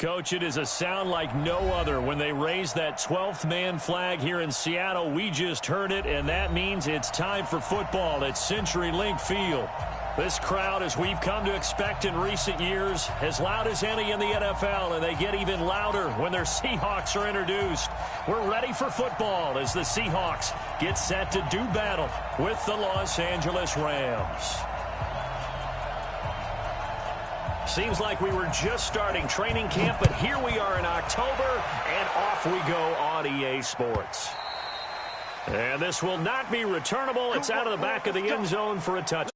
Coach, it is a sound like no other when they raise that 12th man flag here in Seattle. We just heard it, and that means it's time for football at CenturyLink Field. This crowd, as we've come to expect in recent years, as loud as any in the NFL, and they get even louder when their Seahawks are introduced. We're ready for football as the Seahawks get set to do battle with the Los Angeles Rams. Seems like we were just starting training camp, but here we are in October, and off we go on EA Sports. And this will not be returnable. It's out of the back of the end zone for a touchdown.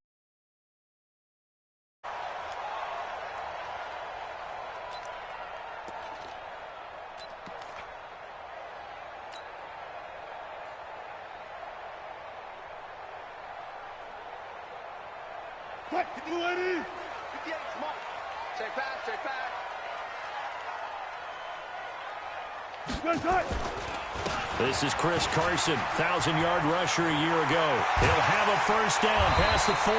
This is Chris Carson, 1,000-yard rusher a year ago. He'll have a first down past the 40.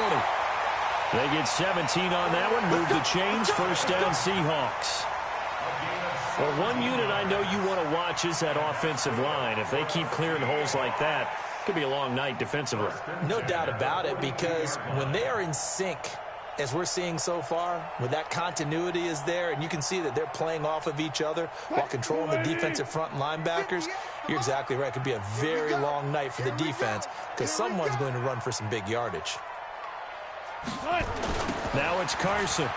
They get 17 on that one. Move the chains. First down, Seahawks. Well, one unit I know you want to watch is that offensive line. If they keep clearing holes like that, it could be a long night defensively. No doubt about it, because when they are in sync, as we're seeing so far, when that continuity is there, and you can see that they're playing off of each other while controlling the defensive front linebackers, you're exactly right. It could be a very long night for the defense because someone's going to run for some big yardage. Now it's Carson.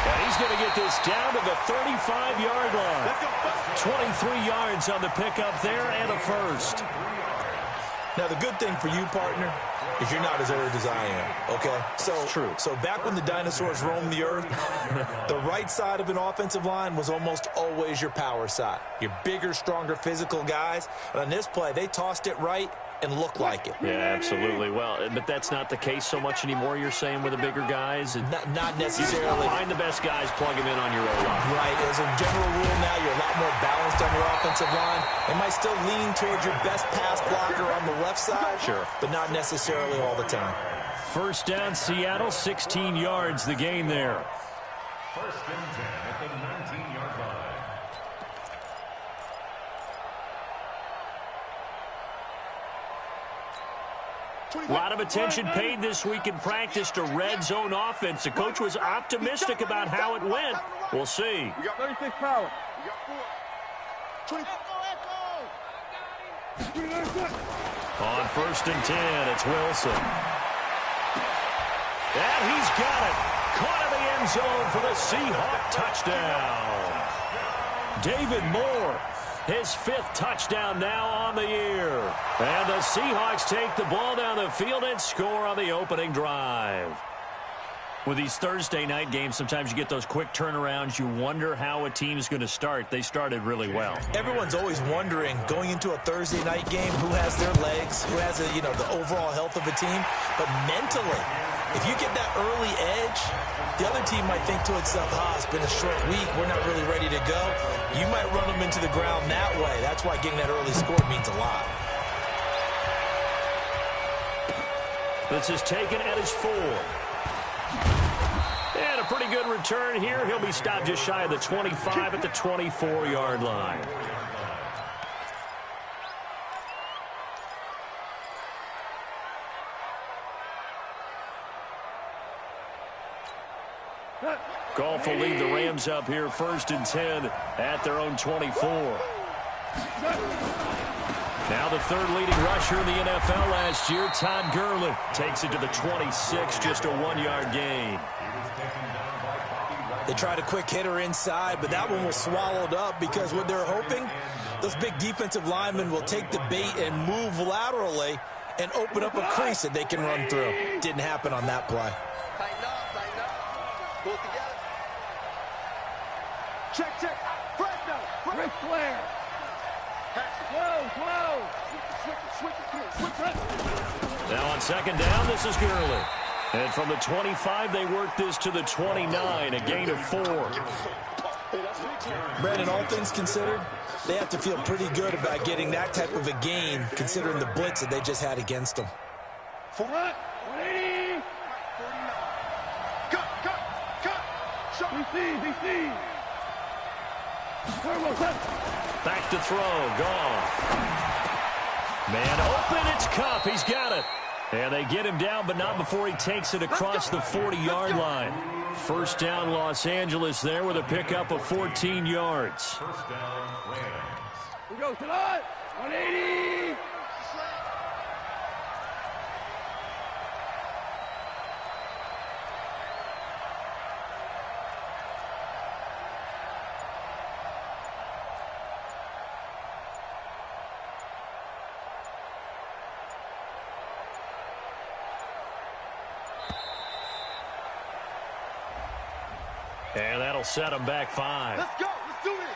And he's going to get this down to the 35-yard line. 23 yards on the pickup there and a first. Now, the good thing for you, partner, is you're not as old as I am, okay? So back when the dinosaurs roamed the earth, the right side of an offensive line was almost always your power side. Your bigger, stronger, physical guys. And on this play, they tossed it right and looked like it. Yeah, absolutely. Well, but that's not the case so much anymore, you're saying, with the bigger guys? Not necessarily. Find the best guys, plug them in on your O-line. Right. As a general rule now, you're a lot more balanced on your offensive line. They might still lean towards your best pass blocker on the left side, sure, but not necessarily all the time. First down, Seattle, 16 yards the gain there. First and 10 at the 19-yard line. A lot of attention paid this week in practice to red zone offense. The coach was optimistic about how it went. We'll see. We got 36 power. On first and 10, it's Wilson. And he's got it. Caught in the end zone for the Seahawk touchdown. David Moore, his 5th touchdown now on the year. And the Seahawks take the ball down the field and score on the opening drive. With these Thursday night games, sometimes you get those quick turnarounds. You wonder how a team's going to start. They started really well. Everyone's always wondering, going into a Thursday night game, who has their legs, who has the overall health of a team. But mentally, if you get that early edge, the other team might think to itself, it's been a short week, we're not really ready to go. You might run them into the ground that way. That's why getting that early score means a lot. This is taken at his 4. And a pretty good return here. He'll be stopped just shy of the 25 at the 24-yard line. Goff will lead the Rams up here first and 10 at their own 24. Now the 3rd leading rusher in the NFL last year, Todd Gurley, takes it to the 26, just a 1-yard gain. They tried a quick hitter inside, but that one was swallowed up because what they're hoping, those big defensive linemen will take the bait and move laterally and open up a crease that they can run through. Didn't happen on that play. Tighten up. Pull it together. Check. Fresno. Ric Flair. Switch. Now on second down, this is Gurley. And from the 25, they work this to the 29, a gain of 4. Brandon, all things considered, they have to feel pretty good about getting that type of a gain, considering the blitz that they just had against them. Ready? Back to throw. Gone. Man open. It's Cup. He's got it. And they get him down, but not before he takes it across the 40-yard line. First down, Los Angeles there with a pickup of 14 yards. First down, Rams. We go tonight. 180. And that'll set him back 5. Let's go. Let's do this.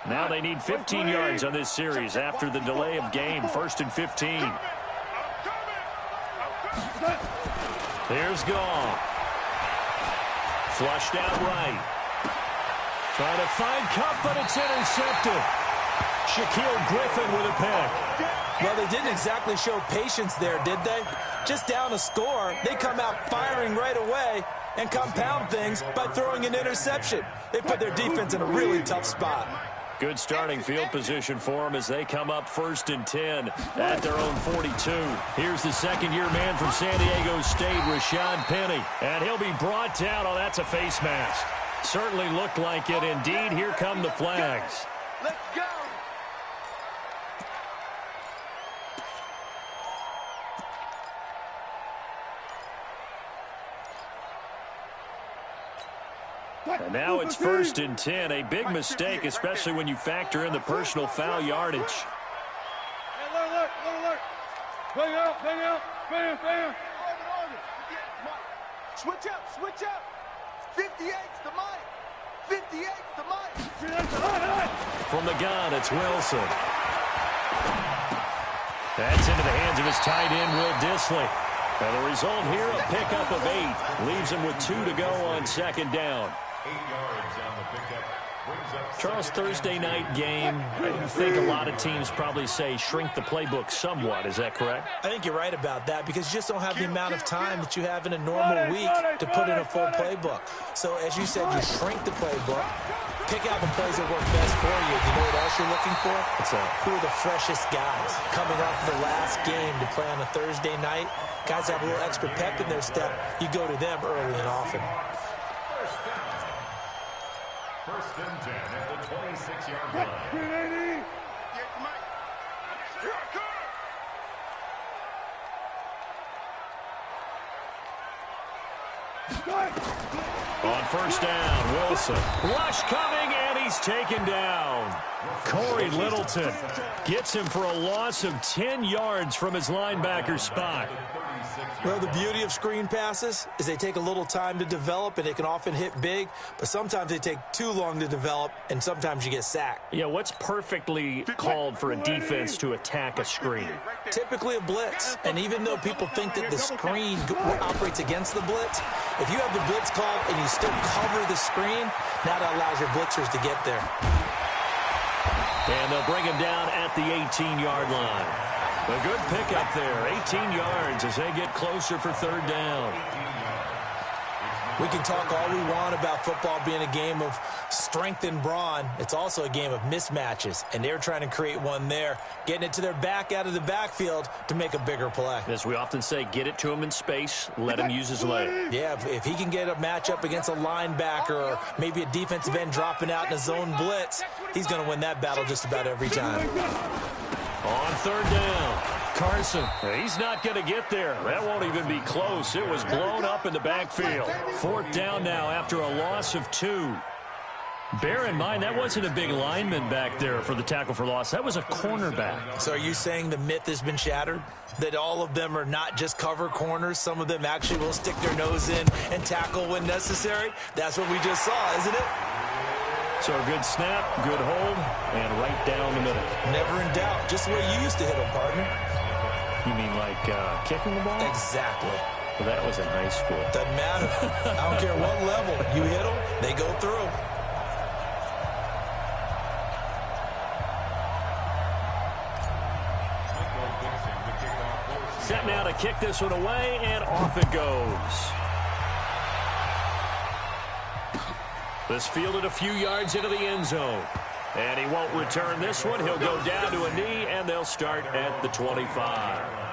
Now they need 15 yards on this series after the delay of game. 1st and 15. Here's Goff. Flushed out right. Trying to find Cup, but it's intercepted. Shaquille Griffin with a pick. Well, they didn't exactly show patience there, did they? Just down a score, they come out firing right away and compound things by throwing an interception. They put their defense in a really tough spot. Good starting field position for them as they come up 1st and 10 at their own 42. Here's the second-year man from San Diego State, Rashad Penny. And he'll be brought down. Oh, that's a face mask. Certainly looked like it. Indeed, here come the flags. Let's go. And now it's 1st and 10. A big mistake, especially when you factor in the personal foul yardage. Hey, look. Bang out. Bam. Switch up. 58's the mic. 58's the mic. From the gun, it's Wilson. That's into the hands of his tight end, Will Dissly. And the result here, a pickup of 8. Leaves him with 2 to go on 2nd down. 8 yards on the pickup. Brings up Charles, Thursday night game, I think a lot of teams probably say shrink the playbook somewhat. Is that correct? I think you're right about that because you just don't have the amount of time that you have in a normal week to put in a full playbook. So, as you said, you shrink the playbook, pick out the plays that work best for you. You know what else you're looking for? Who are the freshest guys coming off the last game to play on a Thursday night? Guys have a little extra pep in their step. You go to them early and often. First and 10 at the 26-yard line. On 1st down, Wilson. Rush coming, and he's taken down. Corey Littleton gets him for a loss of 10 yards from his linebacker spot. Well, the beauty of screen passes is they take a little time to develop, and they can often hit big, but sometimes they take too long to develop, and sometimes you get sacked. Yeah, what's perfectly called for a defense to attack a screen? Typically a blitz, and even though people think that the screen operates against the blitz, if you have the blitz called and you still cover the screen, now that allows your blitzers to get there. And they'll bring him down at the 18-yard line. A good pickup there, 18 yards as they get closer for 3rd down. We can talk all we want about football being a game of strength and brawn. It's also a game of mismatches, and they're trying to create one there, getting it to their back out of the backfield to make a bigger play. As we often say, get it to him in space, let him use his leg. Yeah, if he can get a matchup against a linebacker or maybe a defensive end dropping out in a zone blitz, he's going to win that battle just about every time. On 3rd down, Carson, he's not going to get there. That won't even be close. It was blown up in the backfield. 4th down now after a loss of 2. Bear in mind, that wasn't a big lineman back there for the tackle for loss. That was a cornerback. So are you saying the myth has been shattered? That all of them are not just cover corners? Some of them actually will stick their nose in and tackle when necessary? That's what we just saw, isn't it? So a good snap, good hold, and right down the middle. Never in doubt. Just the way you used to hit them, partner. You mean like kicking the ball? Exactly. Well, that was in high school. Doesn't matter. I don't care what level. You hit them, they go through. Set now to kick this one away, and off it goes. This fielded a few yards into the end zone. And he won't return this one. He'll go down to a knee, and they'll start at the 25.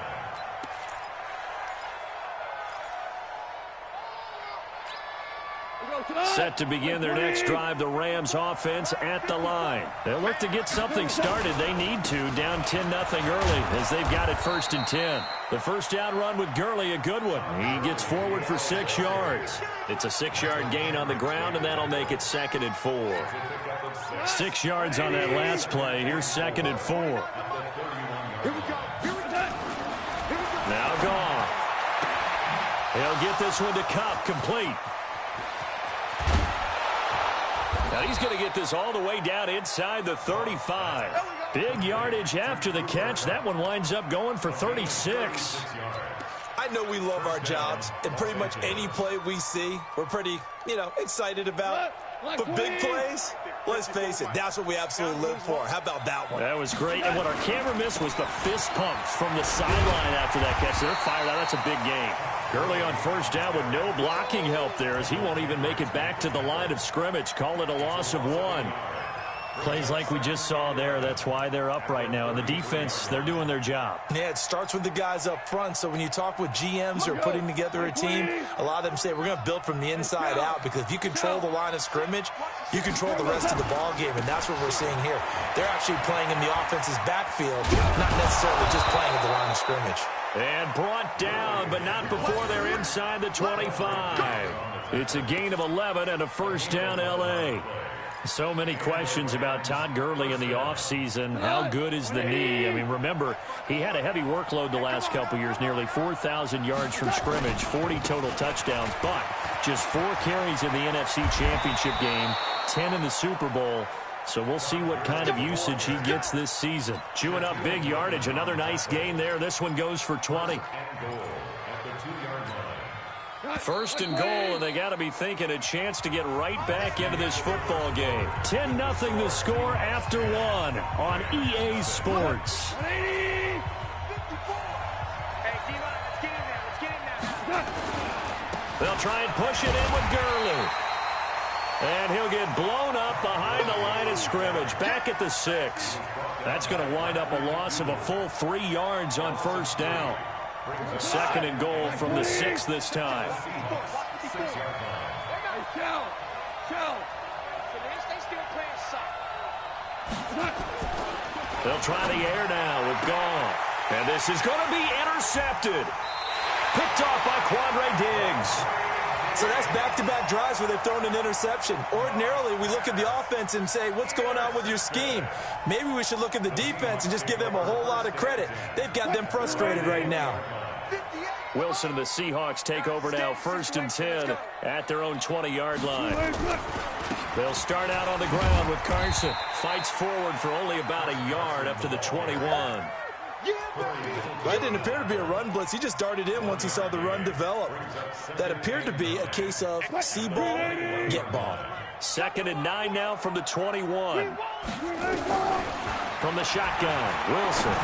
Set to begin their next drive, the Rams offense at the line. They'll look to get something started. They need to, down 10-0 early as they've got it 1st and 10. The first down run with Gurley, a good one. He gets forward for 6 yards. It's a 6-yard gain on the ground, and that'll make it 2nd and 4. 6 yards on that last play. Here's 2nd and 4. Now gone. He'll get this one to Kupp, complete. Now he's going to get this all the way down inside the 35. Big yardage after the catch. That one winds up going for 36. I know we love our jobs, and pretty much any play we see, we're pretty, excited about. But big plays, let's face it, that's what we absolutely live for. How about that one? That was great. And what our camera missed was the fist pumps from the sideline after that catch. They're fired out. That's a big game. Gurley on first down with no blocking help there as he won't even make it back to the line of scrimmage. Call it a loss of 1. Plays like we just saw there. That's why they're up right now. And the defense, they're doing their job. Yeah, it starts with the guys up front. So when you talk with GMs who are putting together a team, a lot of them say we're going to build from the inside out, because if you control the line of scrimmage, you control the rest of the ball game, and that's what we're seeing here. They're actually playing in the offense's backfield, not necessarily just playing at the line of scrimmage. And brought down, but not before they're inside the 25. It's a gain of 11 and a first down, L.A. So many questions about Todd Gurley in the offseason. How good is the knee? I mean, remember, he had a heavy workload the last couple years, nearly 4,000 yards from scrimmage, 40 total touchdowns, but just 4 carries in the NFC Championship game, 10 in the Super Bowl. So we'll see what kind of usage he gets this season. Chewing up big yardage. Another nice gain there. This one goes for 20. 1st and goal, and they got to be thinking a chance to get right back into this football game. 10-0 the score after 1 on EA Sports. They'll try and push it in with Gurley. And he'll get blown up behind the line of scrimmage, back at the 6. That's going to wind up a loss of a full 3 yards on first down. 2nd and goal from the 6 this time. They'll try the air now with Goff. And this is going to be intercepted. Picked off by Quandre Diggs. So that's back-to-back drives where they've thrown an interception. Ordinarily, we look at the offense and say, what's going on with your scheme? Maybe we should look at the defense and just give them a whole lot of credit. They've got them frustrated right now. Wilson and the Seahawks take over now, 1st and 10 at their own 20-yard line. They'll start out on the ground with Carson. Fights forward for only about a yard up to the 21. That didn't appear to be a run blitz. He just darted in once he saw the run develop. That appeared to be a case of see ball, get ball. 2nd and 9 now from the 21. From the shotgun, Wilson.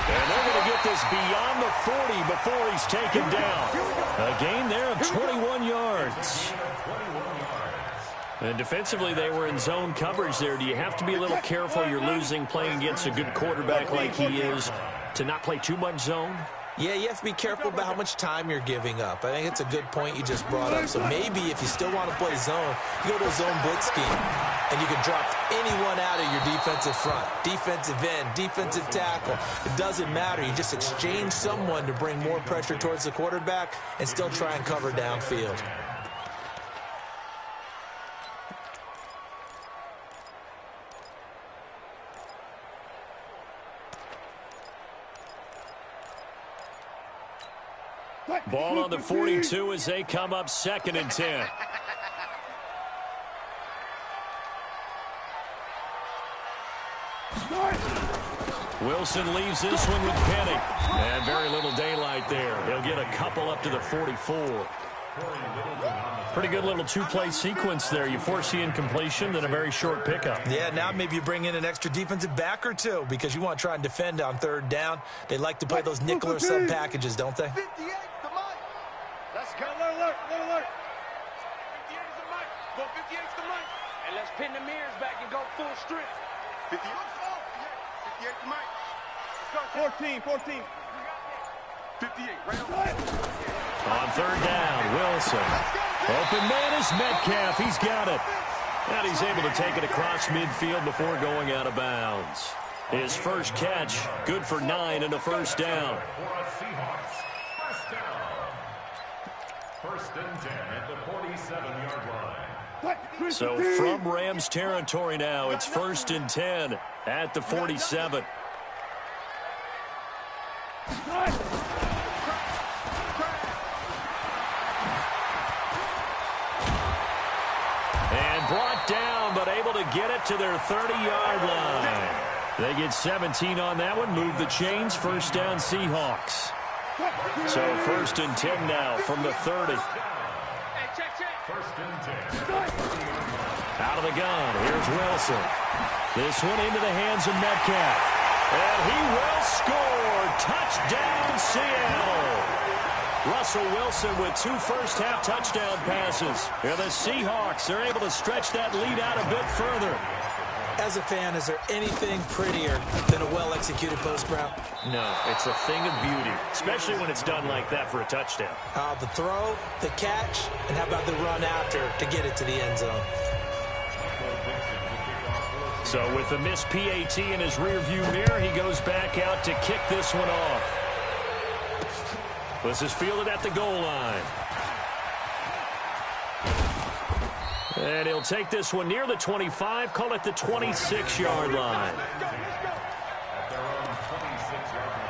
And they're going to get this beyond the 40 before he's taken down. A gain there of 21 yards. And defensively, they were in zone coverage there. Do you have to be a little careful? You're losing playing against a good quarterback like he is to not play too much zone? Yeah, you have to be careful about how much time you're giving up. I think it's a good point you just brought up. So maybe if you still want to play zone, you go to a zone blitz scheme, and you can drop anyone out of your defensive front, defensive end, defensive tackle. It doesn't matter. You just exchange someone to bring more pressure towards the quarterback and still try and cover downfield. Ball on the 42 as they come up 2nd and 10. Wilson leaves this one with Penny. And very little daylight there. He'll get a couple up to the 44. Pretty good little two-play sequence there. You force the incompletion, then a very short pickup. Yeah, now maybe you bring in an extra defensive back or two because you want to try and defend on 3rd down. They like to play those nickel or sub packages, don't they? 58 the mic. Let's go. Alert. 58 the mic. Go 58 the mic. And let's pin the mirrors back and go full strength. 58 the mic. Let's go. 14. 58, right on. On 3rd down, Wilson. Open man is Metcalf. He's got it. And he's able to take it across midfield before going out of bounds. His first catch, good for 9 and a first down. First and 10 at the 47-yard line. So from Rams territory now, it's 1st and 10 at the 47. And brought down, but able to get it to their 30-yard line. They get 17 on that one, move the chains, first down Seahawks. So 1st and 10 now from the 30. First and 10. Out of the gun, here's Wilson. This one into the hands of Metcalf. And he will score. Touchdown, Seattle. Russell Wilson with 2 first-half touchdown passes. And the Seahawks are able to stretch that lead out a bit further. As a fan, is there anything prettier than a well-executed post route? No, it's a thing of beauty, especially when it's done like that for a touchdown. The throw, the catch, and how about the run after to get it to the end zone? So with the missed PAT in his rearview mirror, he goes back out to kick this one off. This is fielded at the goal line. And he'll take this one near the 25, call it the 26-yard line. At their own 26-yard line.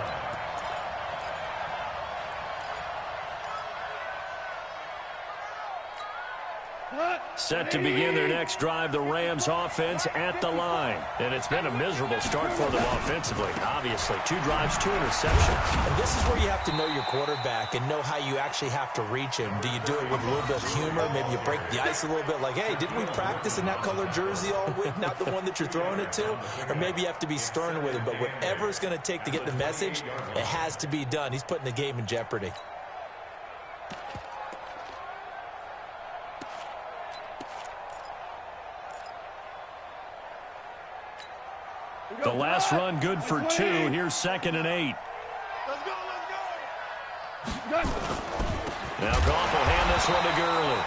Set to begin their next drive, the Rams offense at the line. And it's been a miserable start for them offensively, obviously. 2 drives, 2 interceptions. And this is where you have to know your quarterback and know how you actually have to reach him. Do you do it with a little bit of humor? Maybe you break the ice a little bit like, hey, didn't we practice in that color jersey all week? Not the one that you're throwing it to? Or maybe you have to be stern with him. But whatever it's going to take to get the message, it has to be done. He's putting the game in jeopardy. The last run good for 2. Here's 2nd and 8. Let's go. Now Goff will hand this one to Gurley.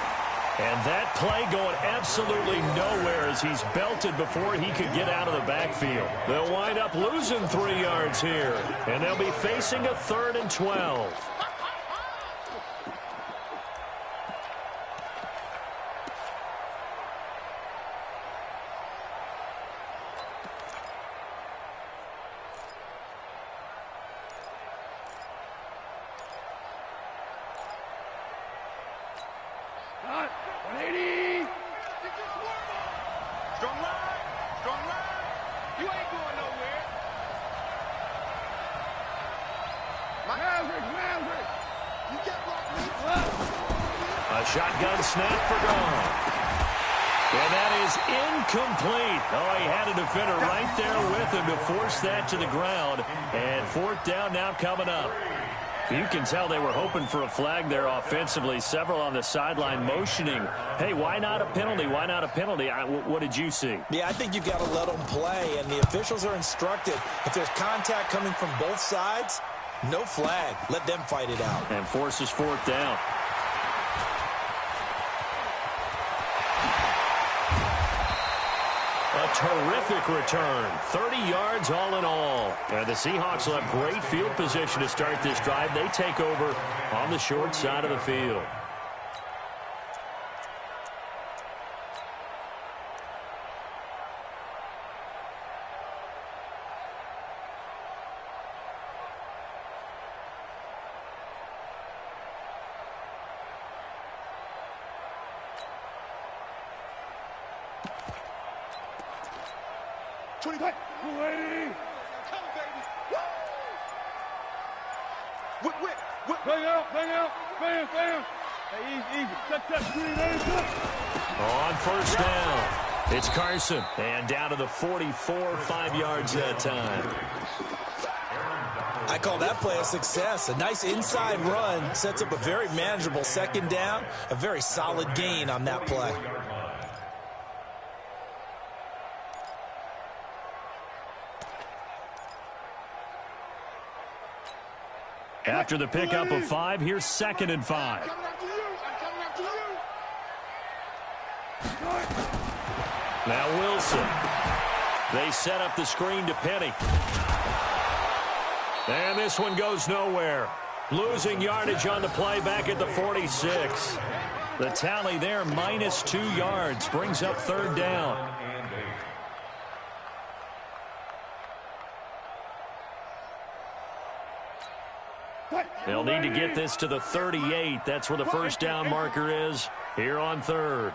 And that play going absolutely nowhere as he's belted before he could get out of the backfield. They'll wind up losing 3 yards here. And they'll be facing a 3rd and 12. A shotgun snap for Goff. And that is incomplete. Oh, he had a defender right there with him to force that to the ground. And 4th down now coming up. You can tell they were hoping for a flag there offensively. Several on the sideline motioning. Hey, why not a penalty? Why not a penalty? What did you see? Yeah, I think you've got to let them play. And the officials are instructed, if there's contact coming from both sides, no flag. Let them fight it out. And forces 4th down. A terrific return. 30 yards all in all. And the Seahawks will have great field position to start this drive. They take over on the short side of the field. 20. Whip, whip. Bang out. Bam. Hey, easy. On first down, it's Carson. And down to the 44, 5 yards that time. I call that play a success. A nice inside run sets up a very manageable second down. A very solid gain on that play. After the pickup of 5, here's 2nd and 5. Now Wilson. They set up the screen to Penny. And this one goes nowhere. Losing yardage on the play back at the 46. The tally there, minus 2 yards, brings up 3rd down. They'll need to get this to the 38. That's where the first down marker is here on 3rd.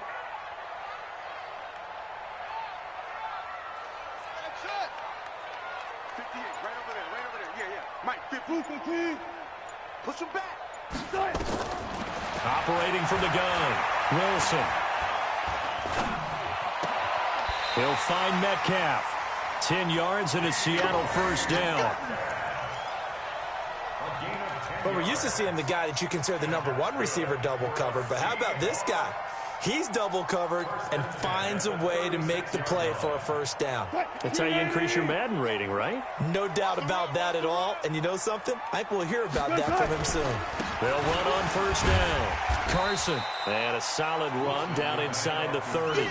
Push him back. Operating from the gun, Wilson. He'll find Metcalf. 10 yards and it's Seattle first down. Well, we're used to seeing the guy that you consider the #1 receiver double covered, but how about this guy? He's double covered and finds a way to make the play for a first down. That's how you increase your Madden rating, right? No doubt about that at all. And you know something? I think we'll hear about that from him soon. They'll run on first down. Carson. And a solid run down inside the 30.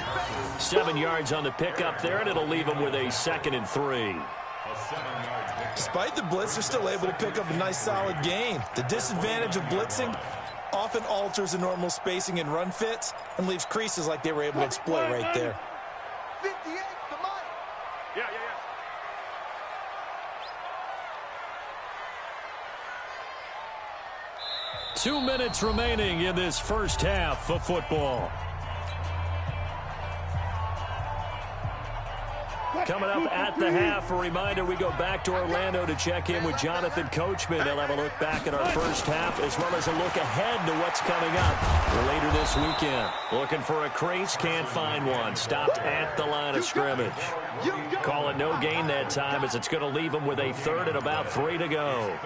7 yards on the pickup there, and it'll leave them with a 2nd and 3. Despite the blitz, they're still able to pick up a nice solid gain. The disadvantage of blitzing often alters the normal spacing and run fits and leaves creases like they were able to exploit right there. 58 to Mike. Yeah. 2 minutes remaining in this first half of football. Coming up at the half, a reminder, we go back to Orlando to check in with Jonathan Coachman. He'll have a look back at our first half as well as a look ahead to what's coming up later this weekend. Looking for a crease, can't find one. Stopped at the line of scrimmage. Call it no gain that time as it's going to leave him with a 3rd and about 3 to go.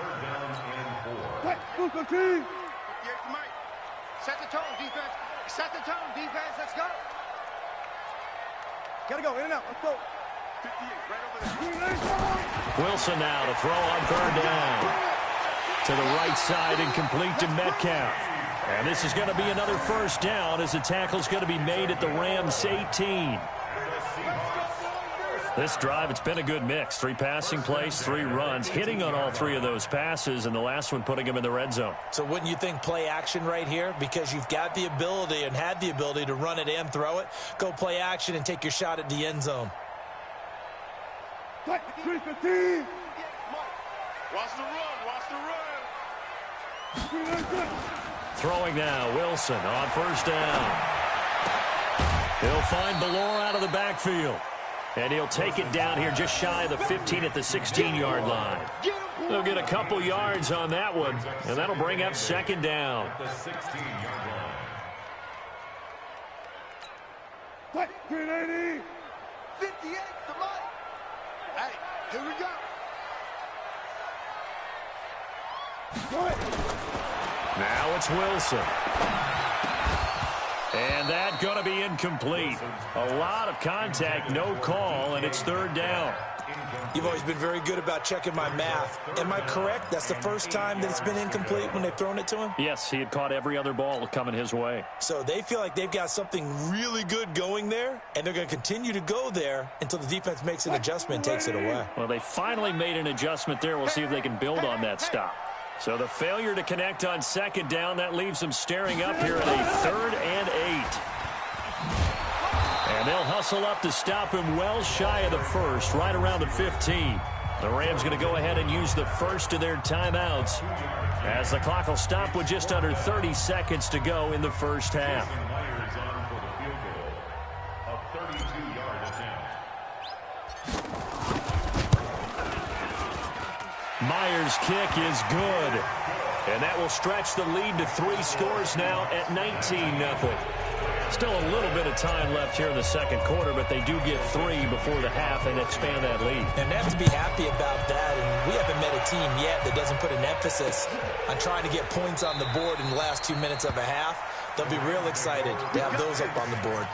Set the tone, defense. Set the tone, defense. Let's go. Gotta go, in and out. Let's go. 58, right over there. Wilson now to throw on 3rd down. To the right side and complete to Metcalf. And this is going to be another first down as the tackle's going to be made at the Rams 18. This drive, it's been a good mix. 3 passing plays, 3 runs, hitting on all 3 of those passes, and the last one putting him in the red zone. So wouldn't you think play action right here? Because you've got the ability and had the ability to run it and throw it. Go play action and take your shot at the end zone. Watch the run. Throwing now, Wilson on first down. He'll find Ballore out of the backfield. And he'll take it down here just shy of the 15 at the 16-yard line. They'll get a couple yards on that one, and that'll bring up 2nd down. The 16-yard line. 58 to Mike. Hey, here we go. Now it's Wilson. And that going to be incomplete. A lot of contact, no call, and it's 3rd down. You've always been very good about checking my math. Am I correct? That's the first time that it's been incomplete when they've thrown it to him? Yes, he had caught every other ball coming his way. So they feel like they've got something really good going there, and they're going to continue to go there until the defense makes an adjustment and takes it away. Well, they finally made an adjustment there. We'll see if they can build on that stop. So the failure to connect on 2nd down, that leaves them staring up here at a 3rd and 8. And they'll hustle up to stop him well shy of the 1st, right around the 15. The Rams going to go ahead and use the first of their timeouts as the clock will stop with just under 30 seconds to go in the first half. Myers on for the field goal. A 32-yard attempt. Myers' kick is good. And that will stretch the lead to 3 scores now at 19-0. Still a little bit of time left here in the second quarter, but they do get 3 before the half and expand that lead. And they have to be happy about that. And we haven't met a team yet that doesn't put an emphasis on trying to get points on the board in the last 2 minutes of a half. They'll be real excited to have those up on the board.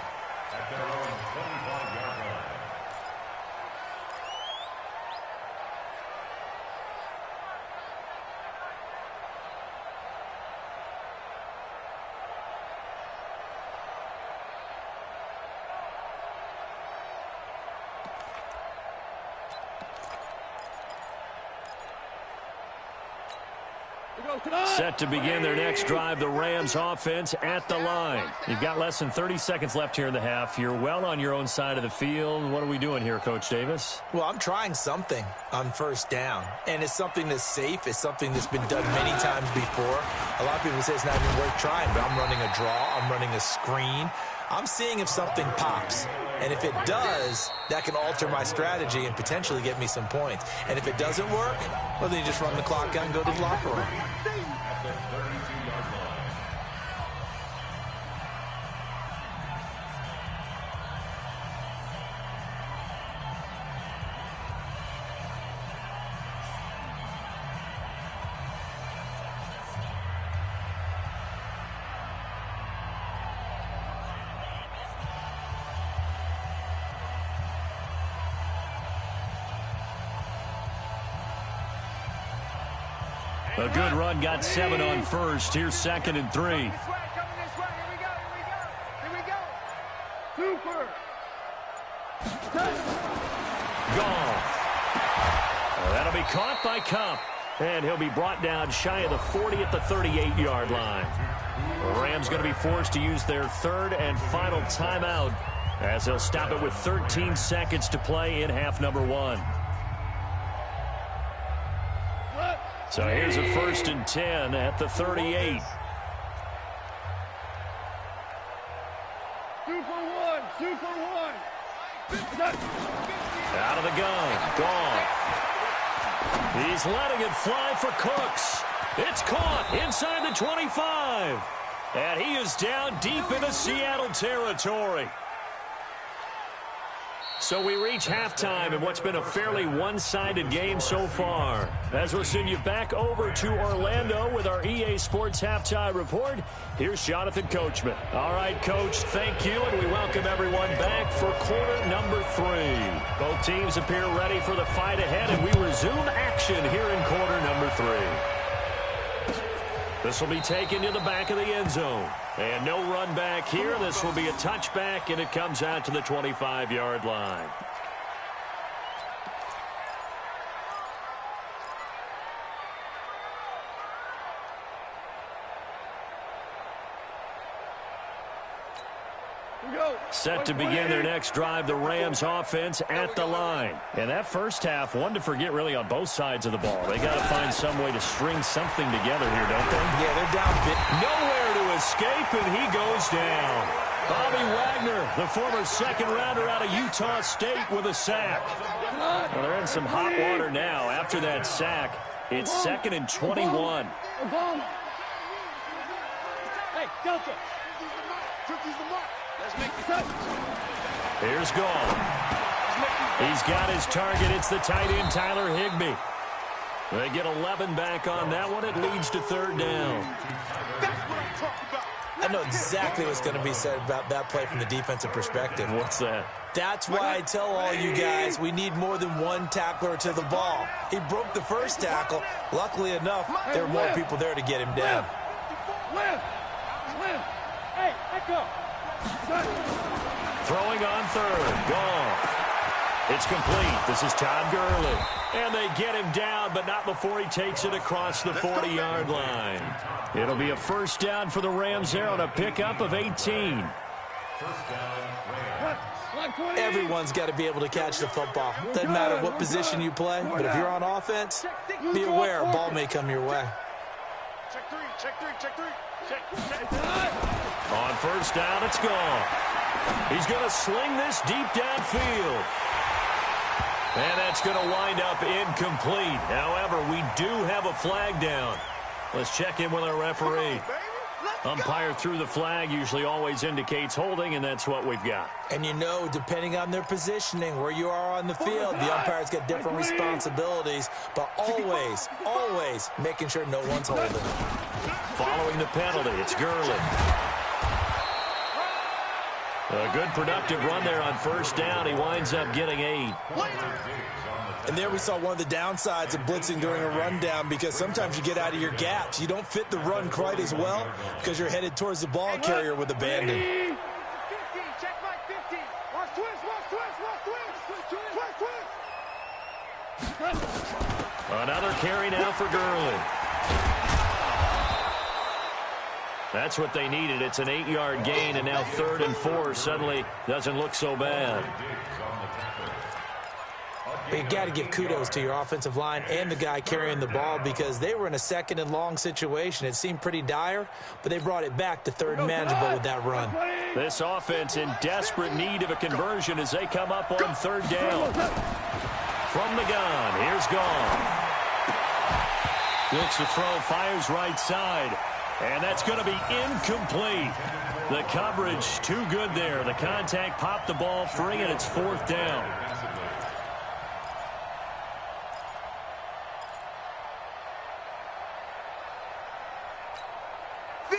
Set to begin their next drive, the Rams offense at the line. You've got less than 30 seconds left here in the half. You're well on your own side of the field. What are we doing here, Coach Davis? Well, I'm trying something on first down, and it's something that's safe. It's something that's been done many times before. A lot of people say it's not even worth trying, but I'm running a draw. I'm running a screen. I'm seeing if something pops. And if it does, that can alter my strategy and potentially get me some points. And if it doesn't work, well, then you just run the clock out and go to the locker room. A good run, got 7 on first. Here's 2nd and 3. Here we go. Super. Gone. That'll be caught by Cup. And he'll be brought down shy of the 40 at the 38-yard line. The Rams going to be forced to use their 3rd and final timeout as they'll stop it with 13 seconds to play in half number 1. So here's a 1st and 10 at the 38. Super one. Out of the gun. Gone. He's letting it fly for Cooks. It's caught inside the 25. And he is down deep into Seattle territory. So we reach halftime in what's been a fairly one-sided game so far. As we'll send you back over to Orlando with our EA Sports Halftime Report, here's Jonathan Coachman. All right, Coach, thank you, and we welcome everyone back for quarter number 3. Both teams appear ready for the fight ahead, and we resume action here in quarter number 3. This will be taken to the back of the end zone. And no run back here. This will be a touchback, and it comes out to the 25-yard line. Set to begin their next drive, the Rams offense at the line. And that first half, one to forget really on both sides of the ball. They got to find some way to string something together here, don't they? Yeah, they're down bit. Nowhere to escape, and he goes down. Bobby Wagner, the former second-rounder out of Utah State with a sack. Well, they're in some hot water now. After that sack, it's 2nd and 21. Hey, Delta. Here's Gall. He's got his target. It's the tight end, Tyler Higbee. They get 11 back on that one. It leads to 3rd down. I know exactly what's going to be said about that play from the defensive perspective. What's that? That's why I tell all you guys we need more than one tackler to the ball. He broke the first tackle. Luckily enough, there were more people there to get him down. Hey, back up. Throwing on 3rd. Goff. It's complete. This is Todd Gurley. And they get him down, but not before he takes it across the 40-yard line. It'll be a 1st down for the Rams there on a pickup of 18. Everyone's got to be able to catch the football. Doesn't matter what position you play, but if you're on offense, be aware a ball may come your way. Check three. On 1st down, it's gone. He's going to sling this deep downfield. And that's going to wind up incomplete. However, we do have a flag down. Let's check in with our referee. Umpire threw the flag, usually always indicates holding, and that's what we've got. And you know, depending on their positioning, where you are on the field, the umpire's got different responsibilities, but always, always making sure no one's holding. Following the penalty, it's Gurley. A good productive run there on first down. He winds up getting 8. And there we saw one of the downsides of blitzing during a rundown, because sometimes you get out of your gaps. You don't fit the run quite as well because you're headed towards the ball carrier with abandon. 15, check my 15. Watch twist, watch twist, watch twist. Another carry now for Gurley. That's what they needed. It's an 8-yard gain, and now 3rd and 4 suddenly doesn't look so bad. But you got to give kudos to your offensive line and the guy carrying the ball, because they were in a 2nd and long situation. It seemed pretty dire, but they brought it back to 3rd and manageable with that run. This offense in desperate need of a conversion as they come up on 3rd down. From the gun, here's Goff. Looks to throw, fires right side. And that's going to be incomplete. The coverage too good there. The contact popped the ball free, and it's 4th down.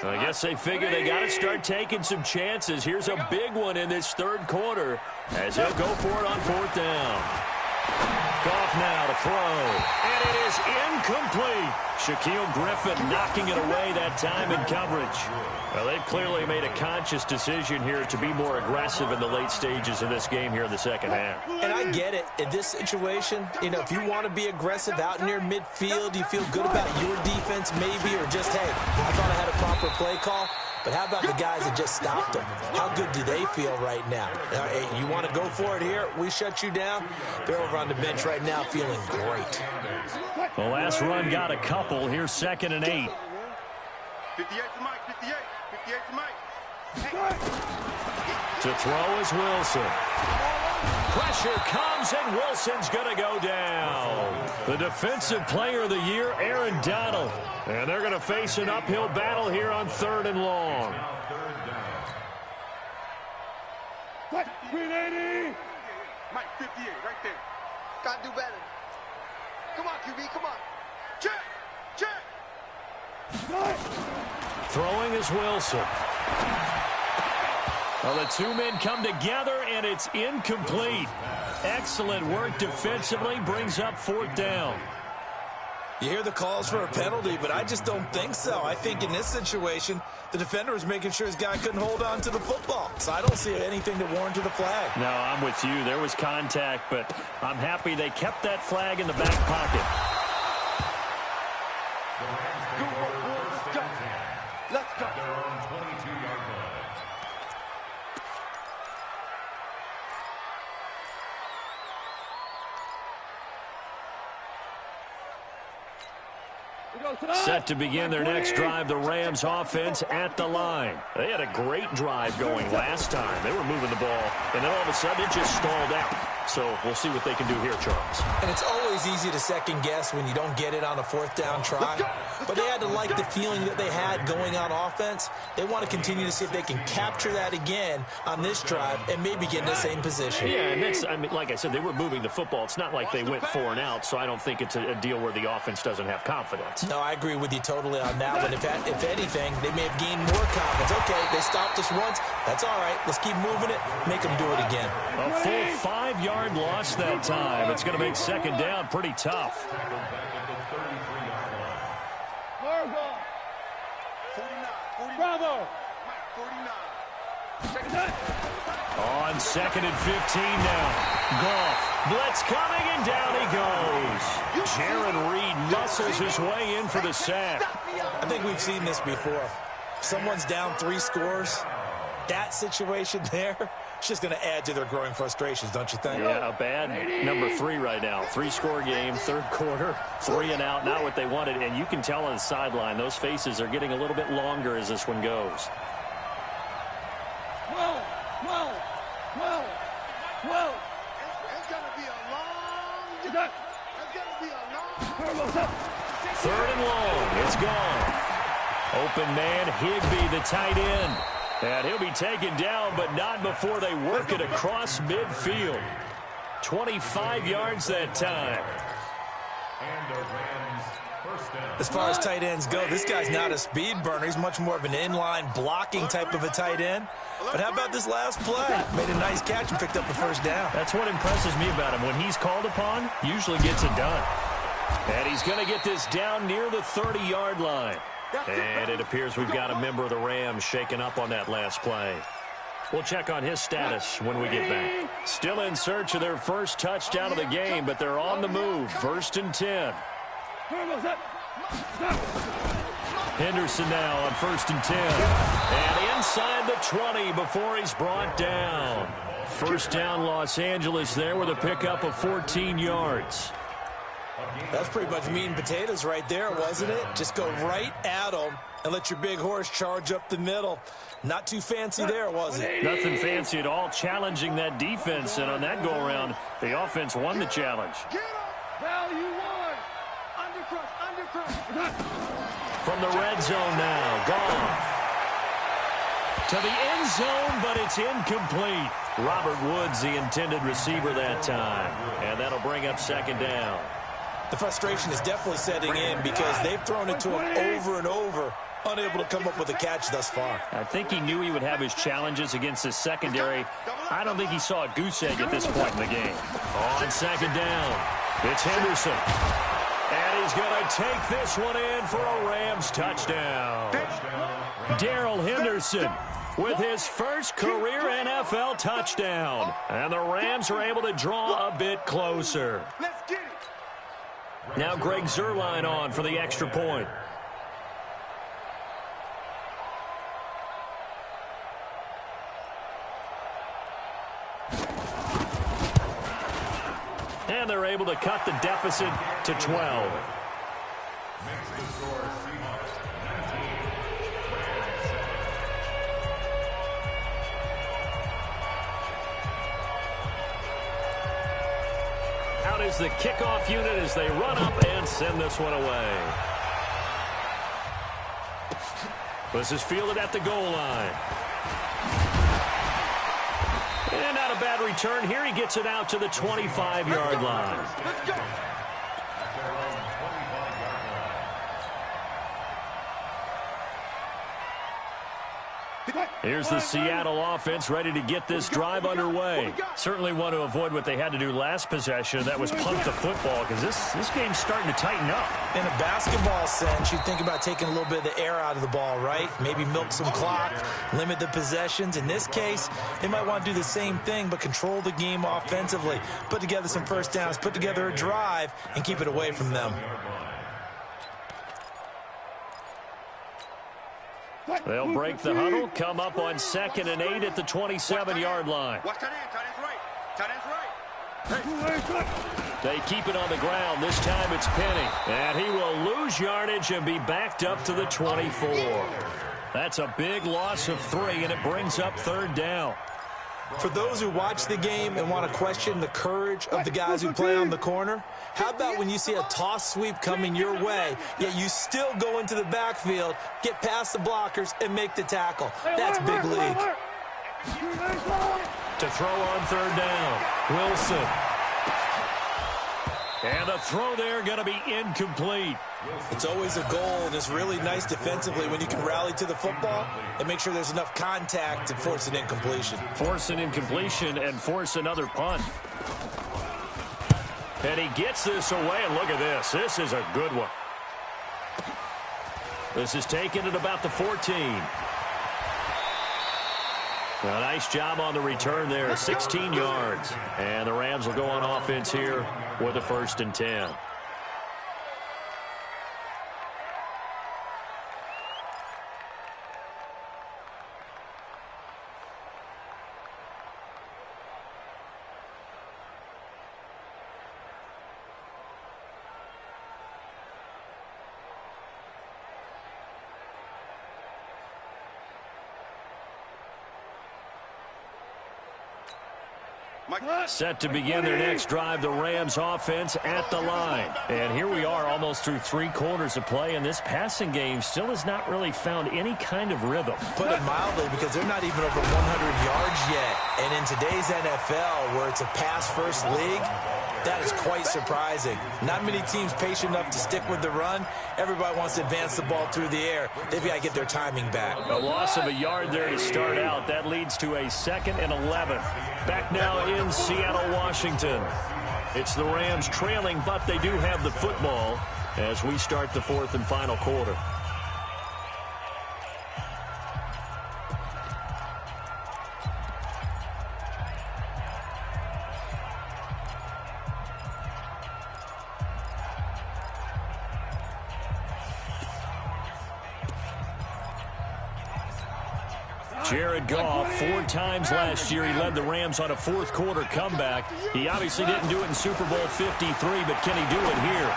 I guess they figure they got to start taking some chances. Here's a big one in this 3rd quarter as he'll go for it on 4th down. Goff now to throw, and it is incomplete. Shaquille Griffin knocking it away that time in coverage. Well, they've clearly made a conscious decision here to be more aggressive in the late stages of this game here in the 2nd half. And I get it. In this situation, you know, if you want to be aggressive out near midfield, you feel good about your defense maybe, or just, hey, I thought I had a proper play call. But how about the guys that just stopped them? How good do they feel right now? Hey, you want to go for it here? We shut you down. They're over on the bench right now feeling great. The last run got a couple. Here's 2nd and 8. 58 to Mike, 58. 58 to Mike. To throw is Wilson. Pressure comes, and Wilson's going to go down. The Defensive Player of the Year, Aaron Donald. And they're going to face an uphill battle here on 3rd and long. Mike, 380. Mike, 58, right there. Got to do better. Come on, QB, come on. Check, check. Throwing is Wilson. Well, the 2 men come together, and it's incomplete. Excellent work defensively, brings up 4th down. You hear the calls for a penalty, but I just don't think so. I think in this situation, the defender was making sure his guy couldn't hold on to the football. So I don't see anything that warranted a flag. No, I'm with you. There was contact, but I'm happy they kept that flag in the back pocket. Let's go. Set to begin their next drive, the Rams offense at the line. They had a great drive going last time. They were moving the ball, and then all of a sudden it just stalled out. So we'll see what they can do here, Charles. And it's always easy to second guess when you don't get it on a 4th down try. But they had to like the feeling that they had going on offense. They want to continue to see if they can capture that again on this drive and maybe get in the same position. Yeah, and that's, I mean, like I said, they were moving the football. It's not like they went 4 and out, so I don't think it's a deal where the offense doesn't have confidence. No, I agree with you totally on that one. If anything, they may have gained more confidence. Okay, they stopped us once. That's all right. Let's keep moving it. Make them do it again. A full 5-yard loss that time. It's going to make 2nd down pretty tough. Bravo. On 2nd and 15 now. Goff. Blitz coming, and down he goes. Jaron Reed muscles his way in for the sack. I think we've seen this before. Someone's down 3 scores. That situation there, it's just going to add to their growing frustrations, don't you think? Yeah, a bad number 3 right now. 3-score game, 3rd quarter, 3 and out, not what they wanted. And you can tell on the sideline, those faces are getting a little bit longer as this one goes. Whoa. It's going to be a long Third and long. It's gone. Open man, Higbee, the tight end. And he'll be taken down, but not before they work it across midfield. 25 yards that time. And the Rams first down. As far as tight ends go, this guy's not a speed burner. He's much more of an inline blocking type of a tight end. But how about this last play? Made a nice catch and picked up the first down. That's what impresses me about him. When he's called upon, usually gets it done. And he's going to get this down near the 30-yard line. And it appears we've got a member of the Rams shaken up on that last play. We'll check on his status when we get back. Still in search of their first touchdown of the game, but they're on the move. 1st and 10. Henderson now on 1st and 10. And inside the 20 before he's brought down. First down, Los Angeles there with a pickup of 14 yards. That's pretty much meat and potatoes right there, wasn't it? Just go right at them and let your big horse charge up the middle. Not too fancy there, was it? Nothing fancy at all, challenging that defense. And on that go-around, the offense won the challenge. Value one. Undercrush. From the red zone now, Goff. To the end zone, but it's incomplete. Robert Woods, the intended receiver that time. And that'll bring up 2nd down. The frustration is definitely setting in because they've thrown it to him over and over, unable to come up with a catch thus far. I think he knew he would have his challenges against his secondary. I don't think he saw a goose egg at this point in the game. On 2nd down, it's Henderson. And he's going to take this one in for a Rams touchdown. Darrell Henderson with his first career NFL touchdown. And the Rams are able to draw a bit closer. Let's get it. Now Greg Zuerlein on for the extra point. And they're able to cut the deficit to 12. Makes the score Seahawks 19, Rams 7. Out is the kickoff unit as they run up and send this one away. This is fielded at the goal line. And not a bad return here. He gets it out to the 25-yard line. Let's go. At their own 25-yard line. Here's the Seattle offense ready to get this drive underway. Certainly want to avoid what they had to do last possession. That was punt the football, because this game's starting to tighten up. In a basketball sense, you think about taking a little bit of the air out of the ball, right? Maybe milk some clock, limit the possessions. In this case, they might want to do the same thing, but control the game offensively. Put together some first downs, put together a drive, and keep it away from them. They'll break the huddle, come up on 2nd and 8 at the 27-yard line. Watch that end. Tight end's right. They keep it on the ground. This time it's Penny. And he will lose yardage and be backed up to the 24. That's a big loss of 3, and it brings up 3rd down. For those who watch the game and want to question the courage of the guys who play on the corner, how about when you see a toss sweep coming your way, yet you still go into the backfield, get past the blockers, and make the tackle? That's big league. To throw on 3rd down, Wilson. And the throw there going to be incomplete. It's always a goal, and it's really nice defensively when you can rally to the football and make sure there's enough contact to force an incompletion. Force an incompletion and force another punt. And he gets this away, and look at this. This is a good one. This is taken at about the 14. A nice job on the return there, 16 yards. And the Rams will go on offense here with a 1st and 10. Set to begin their next drive, the Rams offense at the line. And here we are almost through 3 quarters of play, and this passing game still has not really found any kind of rhythm. Put it mildly, because they're not even over 100 yards yet. And in today's NFL, where it's a pass-first league, that is quite surprising. Not many teams patient enough to stick with the run. Everybody wants to advance the ball through the air. They've got to get their timing back. A loss of a yard there to start out. That leads to a 2nd and 11. Back now in Seattle, Washington. It's the Rams trailing, but they do have the football as we start the 4th and final quarter. Jared Goff, 4 times last year, he led the Rams on a 4th quarter comeback. He obviously didn't do it in Super Bowl 53, but can he do it here?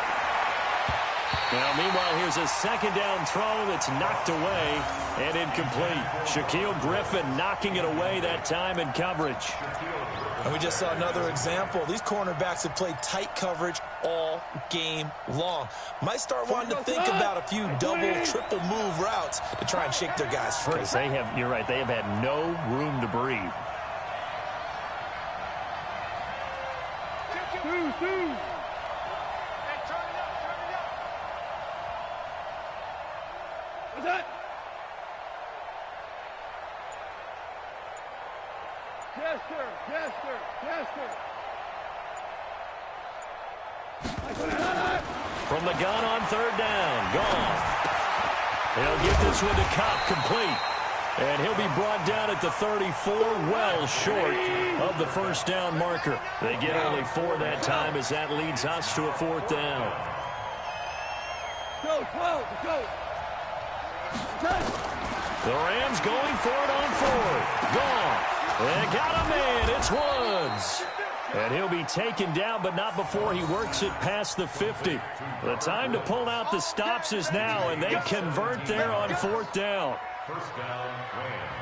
Now, meanwhile, here's a 2nd down throw that's knocked away and incomplete. Shaquille Griffin knocking it away that time in coverage. And we just saw another example. These cornerbacks have played tight coverage all game long. Might start wanting to think about a few double, triple move routes to try and shake their guys free. You're right, they have had no room to breathe. What's that? Yes, sir. Yes, sir. Yes, sir. From the gun on 3rd down, Goff. He'll get this one to Cobb, complete. And he'll be brought down at the 34, well short of the 1st down marker. They get only 4 that time as that leads us to a 4th down. Go, go. The Rams going for it on 4th. Goff. They got a man. It's Woods. And he'll be taken down, but not before he works it past the 50. The time to pull out the stops is now, and they convert there on 4th down. 1st down, Rams.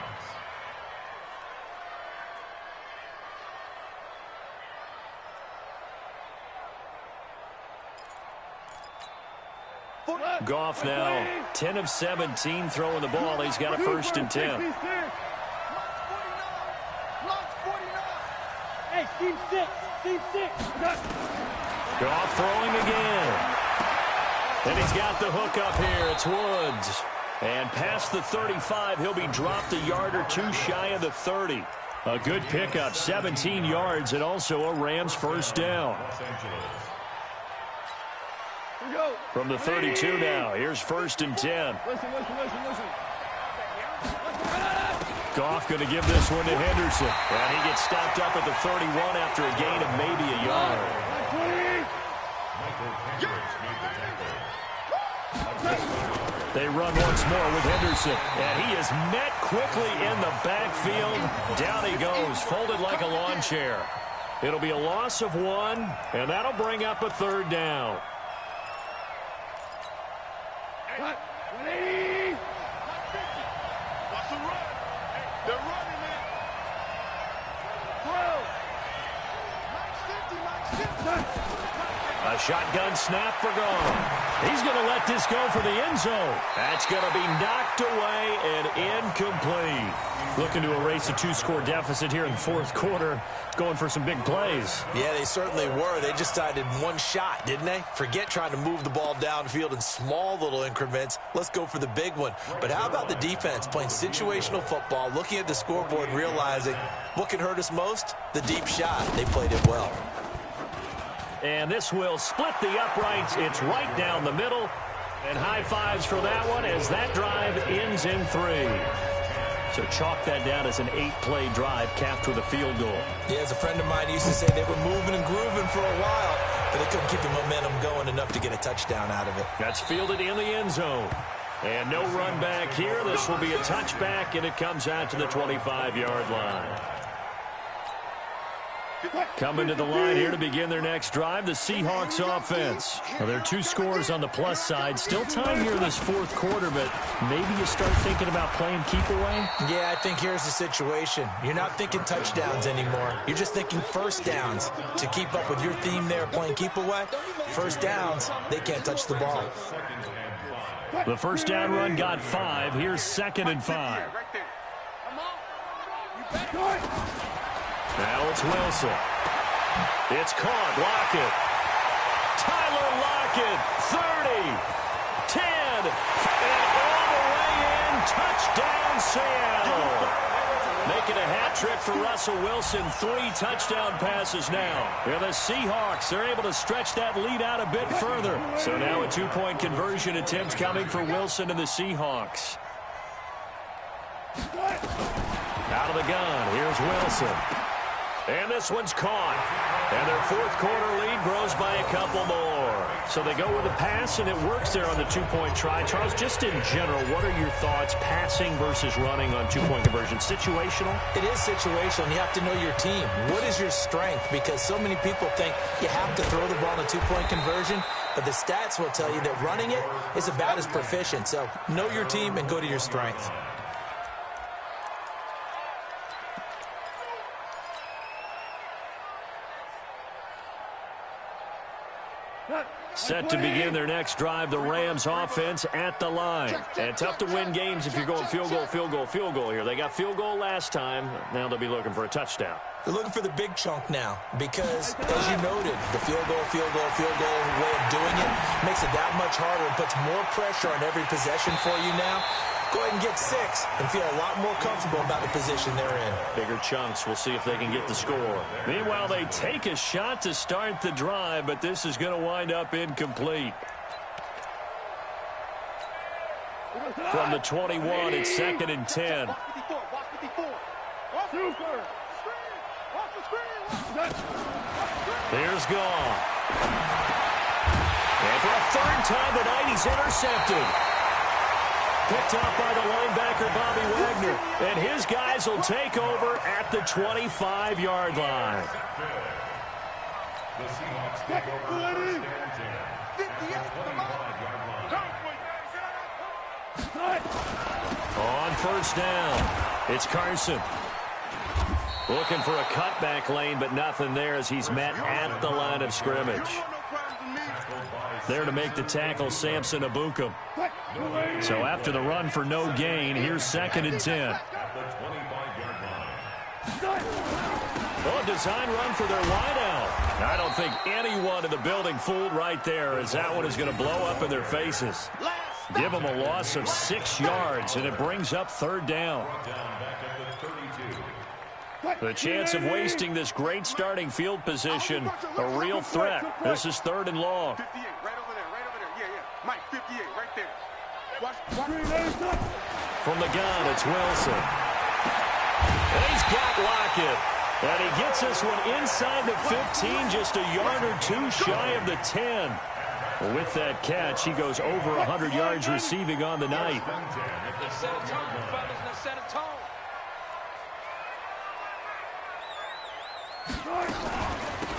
Goff now 10 of 17 throwing the ball. He's got a 1st and 10. Hey, team 6. Goff throwing again. And he's got the hook up here. It's Woods. And past the 35, he'll be dropped a yard or 2 shy of the 30. A good pickup, 17 yards, and also a Rams 1st down. From the 32 now, here's 1st and 10. Listen. Goff going to give this one to Henderson. And he gets stopped up at the 31 after a gain of maybe a yard. They run once more with Henderson. And he is met quickly in the backfield. Down he goes, folded like a lawn chair. It'll be a loss of 1, and that'll bring up a 3rd down. Cut. 180. Watch the run. They're running, man. Throw. Max 50. A shotgun snap for Goff. He's going to let this go for the end zone. That's going to be knocked away and incomplete. Looking to erase a 2-score deficit here in the 4th quarter. Going for some big plays. Yeah, they certainly were. They just decided one shot, didn't they? Forget trying to move the ball downfield in small little increments. Let's go for the big one. But how about the defense playing situational football, looking at the scoreboard, realizing what can hurt us most? The deep shot. They played it well. And this will split the uprights. It's right down the middle. And high fives for that one as that drive ends in 3. So chalk that down as an 8-play drive capped with a field goal. Yeah, as a friend of mine used to say, they were moving and grooving for a while, but they couldn't keep the momentum going enough to get a touchdown out of it. That's fielded in the end zone. And no run back here. This will be a touchback, and it comes out to the 25-yard line. Coming to the line here to begin their next drive, the Seahawks offense. Well, there are 2 scores on the plus side. Still time here in this fourth quarter, but maybe you start thinking about playing keep away? Yeah, I think here's the situation. You're not thinking touchdowns anymore. You're just thinking first downs. To keep up with your theme there, playing keep away, first downs, they can't touch the ball. The first down run got 5. Here's 2nd and 5. Now it's Wilson. It's caught. Lockett. Tyler Lockett. 30. 10. And all the way in. Touchdown, Seattle. Making a hat trick for Russell Wilson. 3 touchdown passes now. And the Seahawks are able to stretch that lead out a bit further. So now a 2-point conversion attempt coming for Wilson and the Seahawks. Out of the gun. Here's Wilson. And this one's caught. And their fourth quarter lead grows by a couple more. So they go with a pass, and it works there on the 2-point try. Charles, just in general, what are your thoughts passing versus running on 2-point conversion? Situational? It is situational. You have to know your team. What is your strength? Because so many people think you have to throw the ball in a 2-point conversion, but the stats will tell you that running it is about as proficient. So know your team and go to your strength. Set to begin their next drive, the Rams offense at the line. And tough to win games if you're going field goal, field goal, field goal here. They got field goal last time. Now they'll be looking for a touchdown. They're looking for the big chunk now because, as you noted, the field goal way of doing it makes it that much harder and puts more pressure on every possession for you now. Go ahead and get 6 and feel a lot more comfortable about the position they're in. Bigger chunks. We'll see if they can get the score. Meanwhile, they take a shot to start the drive, but this is going to wind up incomplete. From the 21, it's 2nd and 10. Here's Goff. And for a 3rd time tonight, he's intercepted. Picked up by the linebacker, Bobby Wagner. And his guys will take over at the 25-yard line. The Seahawks take over first and 10. On first down, it's Carson. Looking for a cutback lane, but nothing there as he's met at the line of scrimmage. There to make the tackle, Samson Abukum. So after the run for no gain, here's 2nd and 10. Oh, design run for their wideout. I don't think anyone in the building fooled right there, as that one is going to blow up in their faces. Give them a loss of 6 yards, and it brings up 3rd down. The chance of wasting this great starting field position, a real threat. This is 3rd and long. 58, right over there. Yeah. Mike, 58, right there. Watch. From the gun, it's Wilson. And he's got Lockett. And he gets this one inside the 15, just a yard or 2 shy of the 10. With that catch, he goes over 100 yards receiving on the night. Set a tone, fellas. Let's set a tone.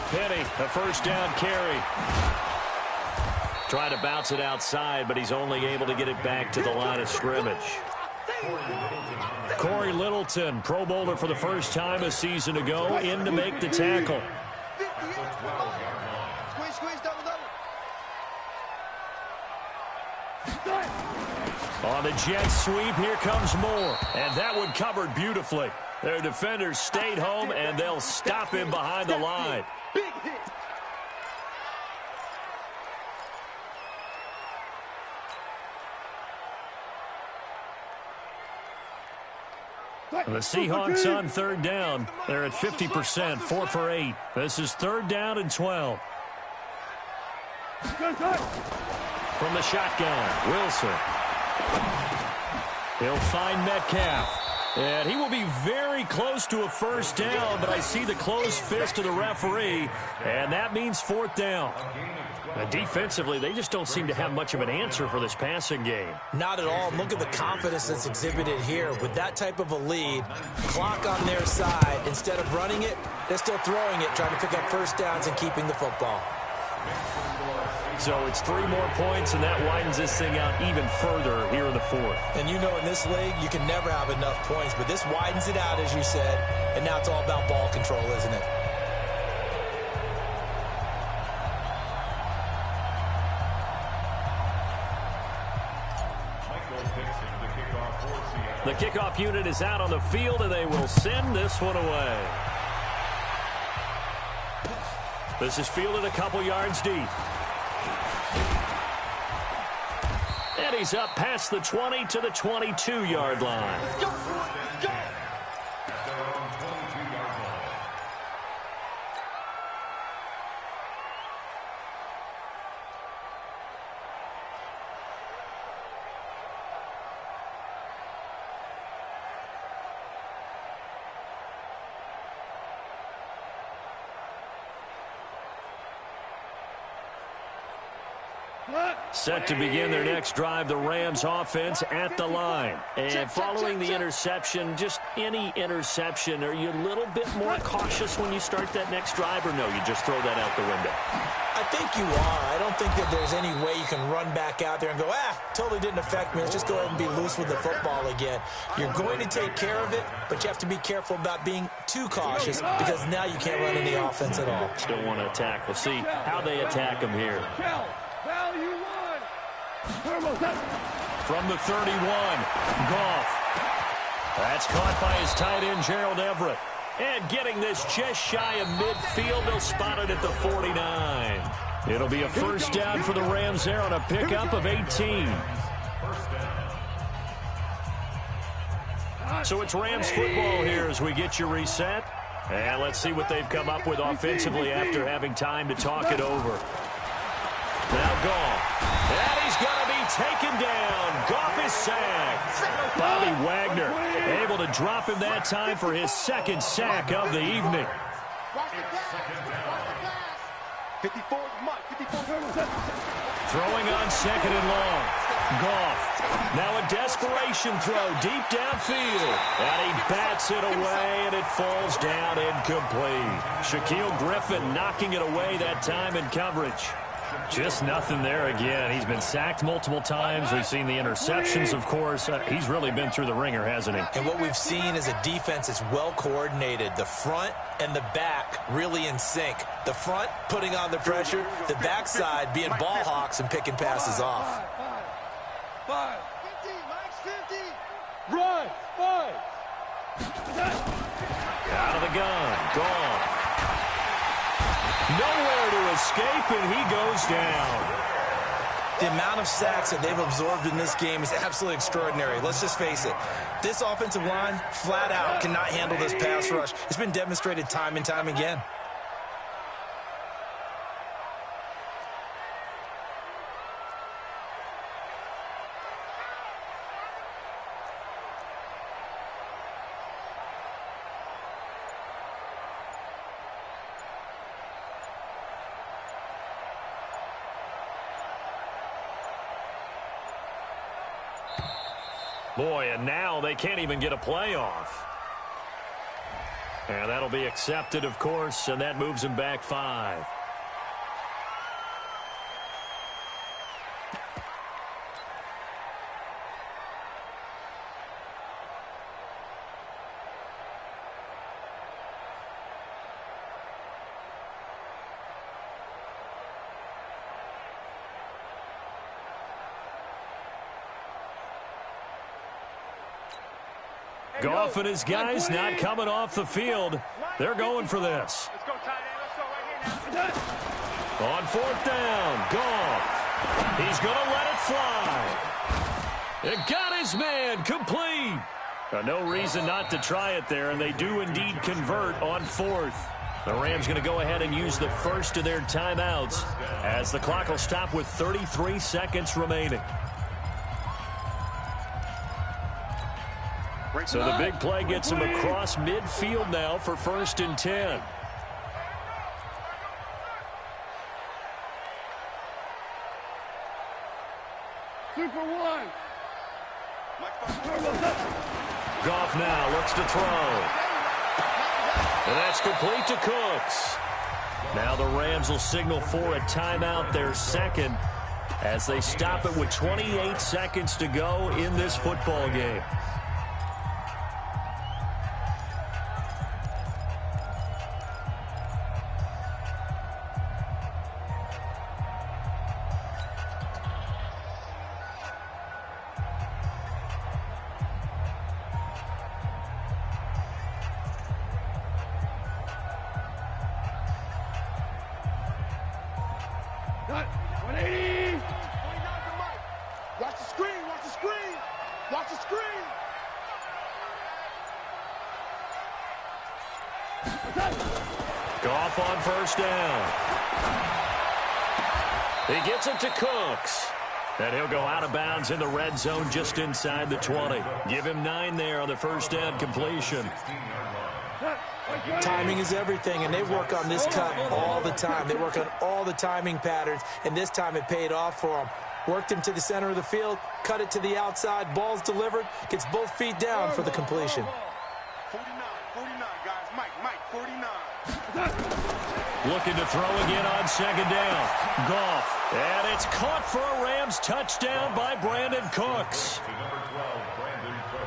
Penny, a first down carry. Trying to bounce it outside, but he's only able to get it back to the line of scrimmage. Corey Littleton, Pro Bowler for the first time a season ago, in to make the tackle. On the jet sweep, here comes Moore. And that one covered beautifully. Their defenders stayed home, and they'll stop him behind the line. Big hit. The Seahawks on 3rd down. They're at 50%, 4 for 8. This is 3rd down and 12. From the shotgun, Wilson. He'll find Metcalf. And he will be very close to a first down, but I see the closed fist of the referee, and that means fourth down. Defensively, they just don't seem to have much of an answer for this passing game. Not at all. Look at the confidence that's exhibited here. With that type of a lead, clock on their side, instead of running it, they're still throwing it, trying to pick up first downs and keeping the football. So it's 3 more points, and that widens this thing out even further here in the fourth. And you know in this league, you can never have enough points, but this widens it out, as you said, and now it's all about ball control, isn't it? The kickoff unit is out on the field, and they will send this one away. This is fielded a couple yards deep. And he's up past the 20 to the 22-yard line. Go. At their own 22-yard line. Set to begin their next drive, the Rams offense at the line. And following the interception, just any interception, are you a little bit more cautious when you start that next drive, or no, you just throw that out the window? I think you are. I don't think that there's any way you can run back out there and go, totally didn't affect me. Let's just go ahead and be loose with the football again. You're going to take care of it, but you have to be careful about being too cautious because now you can't run any offense at all. Still want to attack. We'll see how they attack them here. From the 31, Goff. That's caught by his tight end, Gerald Everett. And getting this just shy of midfield, they'll spot it at the 49. It'll be a first down for the Rams there on a pickup of 18. So it's Rams football here as we get you reset. And let's see what they've come up with offensively after having time to talk it over. Now Goff. And he's going to be taken down. Goff is sacked. Bobby Wagner able to drop him that time for his second sack of the evening. 54 mark, 54. Throwing on second and long. Goff. Now a desperation throw deep downfield. And he bats it away, and it falls down incomplete. Shaquille Griffin knocking it away that time in coverage. Just nothing there again. He's been sacked multiple times. We've seen the interceptions, of course. He's really been through the ringer, hasn't he? And what we've seen is a defense that's well coordinated. The front and the back really in sync. The front putting on the pressure. The backside being ball hawks and picking passes off. 5. 50, Max 50. Run. 5. Out of the gun. Gone. Nowhere to escape, and he goes down. The amount of sacks that they've absorbed in this game is absolutely extraordinary. Let's just face it. This offensive line, flat out, cannot handle this pass rush. It's been demonstrated time and time again. Boy, and now they can't even get a playoff. And that'll be accepted, of course, and that moves him back 5. Goff and his guys not coming off the field. They're going for this. Let's go, tight end. Let's go right here now. On fourth down, Goff. He's going to let it fly. It got his man complete. No reason not to try it there, and they do indeed convert on fourth. The Rams going to go ahead and use the first of their timeouts as the clock will stop with 33 seconds remaining. So the big play gets him across midfield now for 1st and 10. Super one. Goff now looks to throw. And that's complete to Cooks. Now the Rams will signal for a timeout, their second, as they stop it with 28 seconds to go in this football game. Cut. 180. Watch the screen. Watch the screen. Watch the screen. Goff on 1st down. He gets it to Cooks. And he'll go out of bounds in the red zone just inside the 20. Give him 9 there on the 1st down completion. Timing is everything, and they work on this cut all the time. They work on all the timing patterns, and this time it paid off for them. Worked him to the center of the field, cut it to the outside, ball's delivered, gets both feet down for the completion. 49, guys. Mike, 49. Looking to throw again on 2nd down. Goff. And it's caught for a Rams touchdown by Brandon Cooks.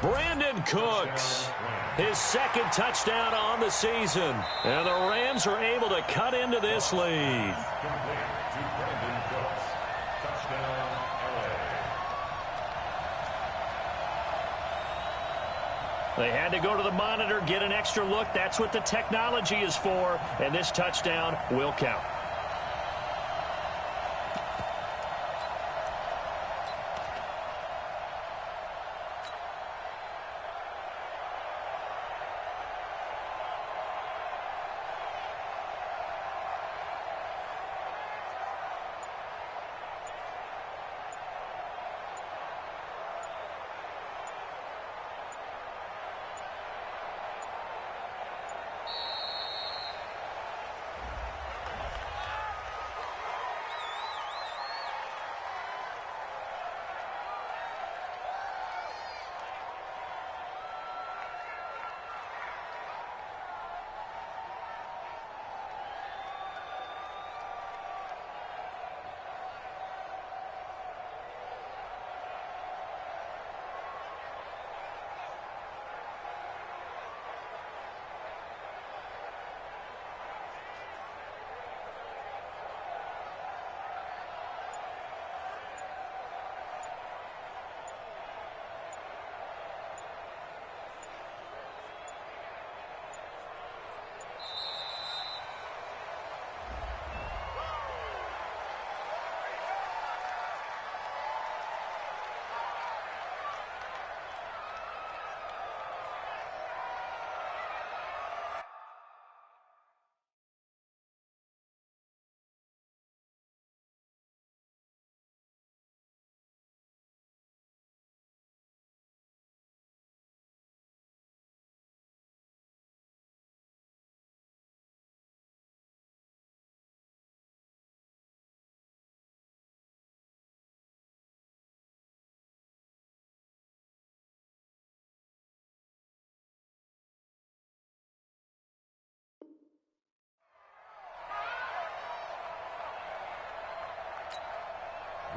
Brandon Cooks. His 2nd touchdown on the season. And the Rams are able to cut into this lead. They had to go to the monitor, get an extra look. That's what the technology is for. And this touchdown will count.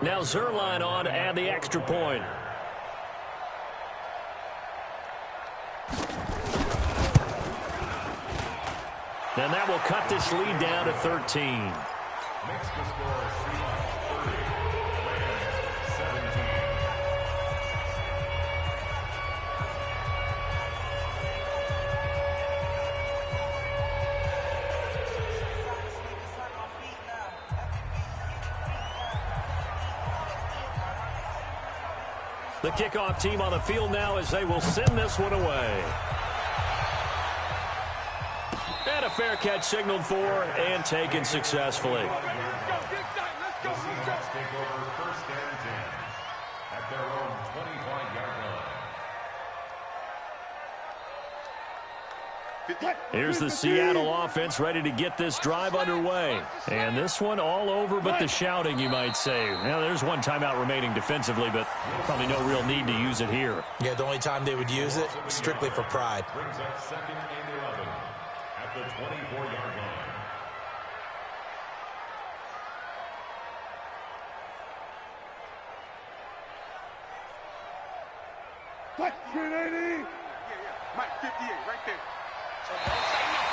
Now Zerline on to add the extra point. And that will cut this lead down to 13. Makes the score 30, Rams 17. The kickoff team on the field now as they will send this one away. And a fair catch signaled for and taken successfully. The Seahawks take over 1st and 10 at their own 25-yard line. Here's the Seattle offense ready to get this drive underway. And this one all over but the shouting, you might say. Now, there's one timeout remaining defensively, but probably no real need to use it here. Yeah, the only time they would use it, strictly for pride. Brings up 2nd and 11 at the 24-yard line. Mike, 58, right there. So don't say no.